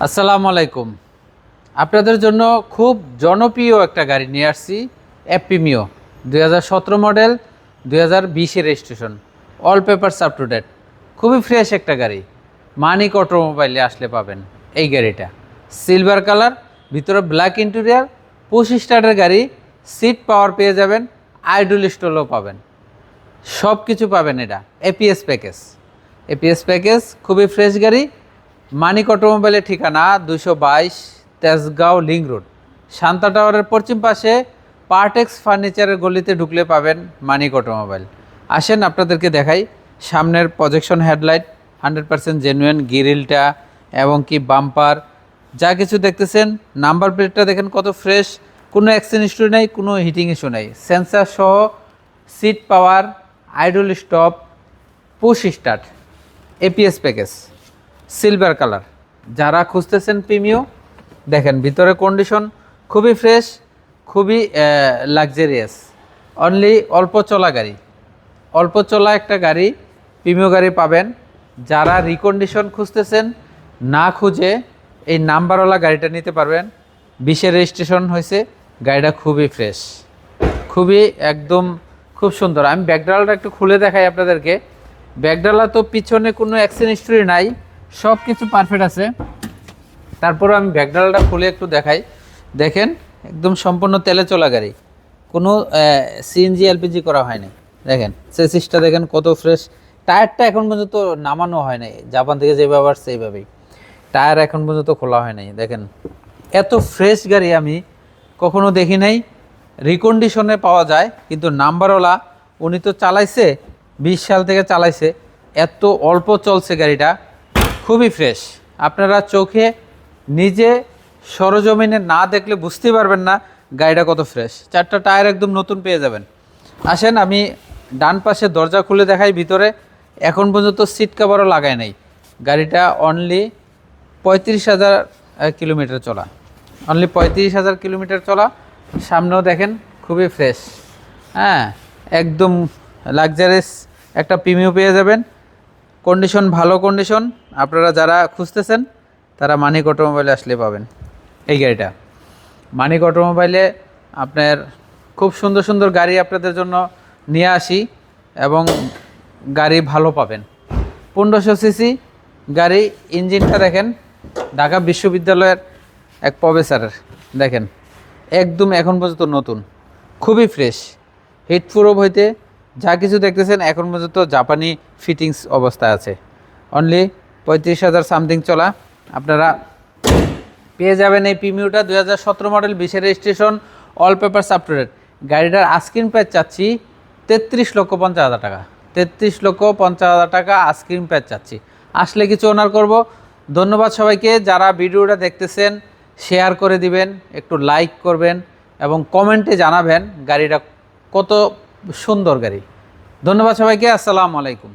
আসসালামু আলাইকুম। আপনাদের জন্য খুব জনপ্রিয় একটা গাড়ি নিয়ে আসছি, অ্যাপিমিও 2017 মডেল, 2020-এর registration, all papers up to date. খুবই ফ্রেশ একটা গাড়ি। মানিক অটোমোবাইলে আসলে পাবেন এই গাড়িটা। সিলভার কালার, ভিতরে ব্ল্যাক ইন্টেরিয়ার, পুশ স্টার্টের গাড়ি, সিট পাওয়ার পেয়ে যাবেন, আইডল স্টলও পাবেন, সব কিছু পাবেন। এটা এপিএস প্যাকেজ খুবই ফ্রেশ গাড়ি। মানিক অটোমোবাইলের ঠিকানা 222 তেজগাঁও লিংক রোড, শান্তা টাওয়ারের পশ্চিম পাশে পার্টেক্স ফার্নিচারের গলিতে ঢুকলে পাবেন মানিক অটোমোবাইল। আসেন আপনাদেরকে দেখাই। সামনের প্রজেকশন হেডলাইট 100% জেনুইন, গ্রিলটা এবং কি বাম্পার যা কিছু দেখতেছেন। নাম্বার প্লেটটা দেখেন কত ফ্রেশ, কোনো অ্যাক্সিডেন্ট ইস্যু নেই, কোনো হিটিং ইস্যু নেই। সেন্সার সহ, seat power, idle stop, push start, APS package, silver colour. যারা খুঁজতেছেন প্রিমিও, দেখেন ভিতরে কন্ডিশন খুবই ফ্রেশ, খুবই লাক্সারিয়াস। অনলি অল্প চলা গাড়ি, অল্প চলা একটা গাড়ি, প্রিমিও গাড়ি পাবেন। যারা রিকন্ডিশন খুঁজতেছেন, না খুঁজে এই নাম্বারওয়ালা গাড়িটা নিতে পারবেন। 20-এর রেজিস্ট্রেশন হয়েছে, গাড়িটা খুবই ফ্রেশ, খুবই একদম খুব সুন্দর। আমি ব্যাকডালাটা একটু খুলে দেখাই আপনাদেরকে। ব্যাকডালা তো পিছনে কোনো অ্যাক্সিডেন্ট হিস্ট্রি নাই, সব কিছু পারফেক্ট আছে। তারপরে আমি ব্যাকডালাটা খুলে একটু দেখাই। দেখেন একদম সম্পূর্ণ তেলে চলা গাড়ি, কোনো সিএনজি এলপিজি করা হয়নি। দেখেন চেসিসটা দেখেন কত ফ্রেশ। টায়ারটা এখন পর্যন্ত নামানো হয় নাই, জাপান থেকে যেভাবে আসছে সেইভাবেই। টায়ার এখন পর্যন্ত খোলা হয় নাই। দেখেন এত ফ্রেশ গাড়ি আমি কখনো দেখি নাই। রিকন্ডিশনে পাওয়া যায়, কিন্তু নাম্বারওয়ালা। উনি তো চালাইছে 20 সাল থেকে চালাইছে, এত অল্প চলছে গাড়িটা, খুবই ফ্রেশ। আপনারা চোখে নিজে সরজমিনে না দেখলে বুঝতে পারবেন না গাড়িটা কত ফ্রেশ। 4টা টায়ার একদম নতুন পেয়ে যাবেন। আসেন আমি ডান পাশে দরজা খুলে দেখাই। ভিতরে এখন পর্যন্ত সিট কভারও লাগায় নাই। গাড়িটা অনলি 35,000 কিলোমিটার চলা, অনলি 35,000 কিলোমিটার চলা। সামনেও দেখেন খুবই ফ্রেশ, হ্যাঁ, একদম লাক্সারিয়াস একটা প্রিমিও পেয়ে যাবেন। কন্ডিশন ভালো কন্ডিশন। আপনারা যারা খুঁজতেছেন তারা মানিক অটোমোবাইলে আসলে পাবেন এই গাড়িটা। মানিক অটোমোবাইলে আপনার খুব সুন্দর সুন্দর গাড়ি আপনাদের জন্য নিয়ে আসি, এবং গাড়ি ভালো পাবেন। 1500 সিসি গাড়ি। ইঞ্জিনটা দেখেন ঢাকা বিশ্ববিদ্যালয়ের এক প্রফেসরের, দেখেন একদম এখন পর্যন্ত নতুন, খুবই ফ্রেশ। হিট প্রুফ হইতে যা কিছু দেখতেছেন এখন পর্যন্ত জাপানি ফিটিংস অবস্থায় আছে। অনলি 35,000 সামথিং চলা। আপনারা পেয়ে যাবেন এই প্রিমিওটা। 2017 মডেল, 20-এর registration, all papers up to date. গাড়িটার আস্কিং প্রাইস চাচ্ছি 33,50,000 টাকা। 33,50,000 টাকা আস্কিং প্রাইস চাচ্ছি। আসলে কিছু অনার করব। ধন্যবাদ সবাইকে। যারা ভিডিওটা দেখতেছেন শেয়ার করে দিবেন, একটু লাইক করবেন এবং কমেন্টে জানাবেন গাড়িটা কত সুন্দর গাড়ি। ধন্যবাদ সবাইকে। আসসালামু আলাইকুম।